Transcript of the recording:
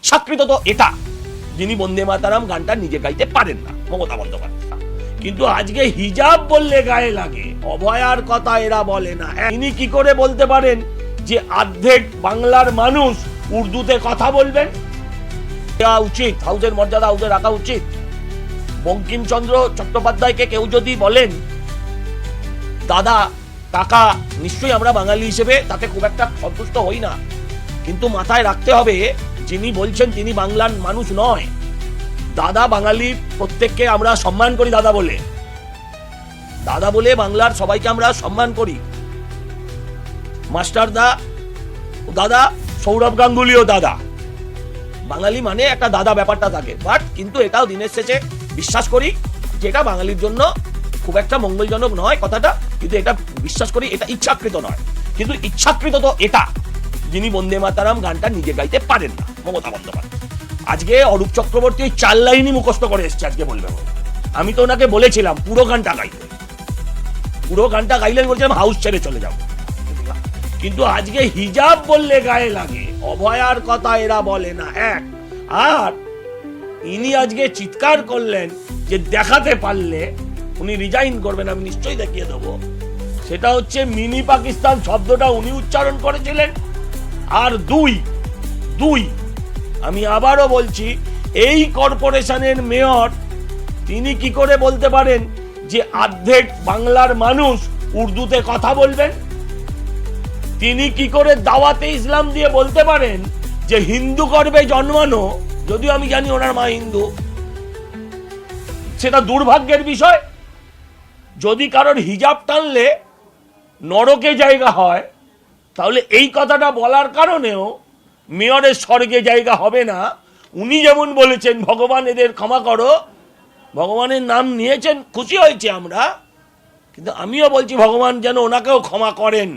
ইচ্ছাকৃত তো এটা, যিনি বন্দে মাতারাম গানটা নিজে গাইতে পারেন না, মমতা বন্দ্যোপাধ্যায়। কিন্তু আজকে হিজাব বললে গায়ে লাগে, অভয়ার কথা এরা বলে না। ইনি কি করে বলতে পারেন যে অর্ধেক বাংলার মানুষ উর্দুতে কথা বলবেন? উচিত, হাউসের মর্যাদা হাউসে রাখা উচিত। বঙ্কিমচন্দ্র চট্টোপাধ্যায়কে কেউ যদি বলেন দাদা কাকা, নিশ্চয়ই আমরা বাঙালি হিসেবে তাতে খুব একটা সন্তুষ্ট হই না, কিন্তু মাথায় রাখতে হবে যিনি বলছেন তিনি বাংলার মানুষ নয়। দাদা বাঙালি প্রত্যেককে আমরা সম্মান করি, দাদা বলে বাংলার সবাইকে আমরা সম্মান করি। মাস্টার দাদা, সৌরভ গাঙ্গুলিও দাদা। বাঙালি মানে একটা দাদা ব্যাপারটা থাকে, বাট কিন্তু এটাও দিনের শেষে বিশ্বাস করি যে এটা বাঙালির জন্য খুব একটা মঙ্গলজনক নয় কথাটা, কিন্তু এটা বিশ্বাস করি এটা ইচ্ছাকৃত নয়। কিন্তু ইচ্ছাকৃত তো এটা, যিনি বন্দে মাতারাম গানটা নিজে গাইতে পারেন না, মমতা বন্দ্যোপাধ্যায়। আজকে অরূপ চক্রবর্তী ওই 4 লাইনই মুখস্থ করে এসছে আজকে বলবে। আমি তো ওনাকে বলেছিলাম পুরো গানটা গাইলেন, বলছিলাম হাউস ছেড়ে চলে যাবো। কিন্তু আজকে হিজাব বললে গায়ে লাগে, অভয়ার কথা এরা বলে না। এক আর ইনি আজকে চিৎকার করলেন যে দেখাতে পারলে উনি রিজাইন করবেন, আমি নিশ্চয়ই দেখিয়ে দেবো। সেটা হচ্ছে মিনি পাকিস্তান শব্দটা উনি উচ্চারণ করেছিলেন। আর দুই আমি আবারও বলছি, এই কর্পোরেশনের মেয়র তিনি কি করে বলতে পারেন যে অর্ধেক বাংলার মানুষ উর্দুতে কথা বলবেন? তিনি কি করে দাওয়াতে ইসলাম দিয়ে বলতে পারেন যে হিন্দু গর্ভে জন্মানো, যদিও আমি জানি ওনার মা হিন্দু, সেটা দুর্ভাগ্যের বিষয়। যদি কারোর হিজাব টানলে নরকে জায়গা হয়, তাহলে এই কথাটা বলার কারণেও মেয়রের স্বর্গে জায়গা হবে না। উনি যেমন বলেছেন ভগবান এদের ক্ষমা করো, ভগবানের নাম নিয়েছেন, খুশি হয়েছে আমরা, কিন্তু আমিও বলছি ভগবান যেন ওনাকেও ক্ষমা করেন।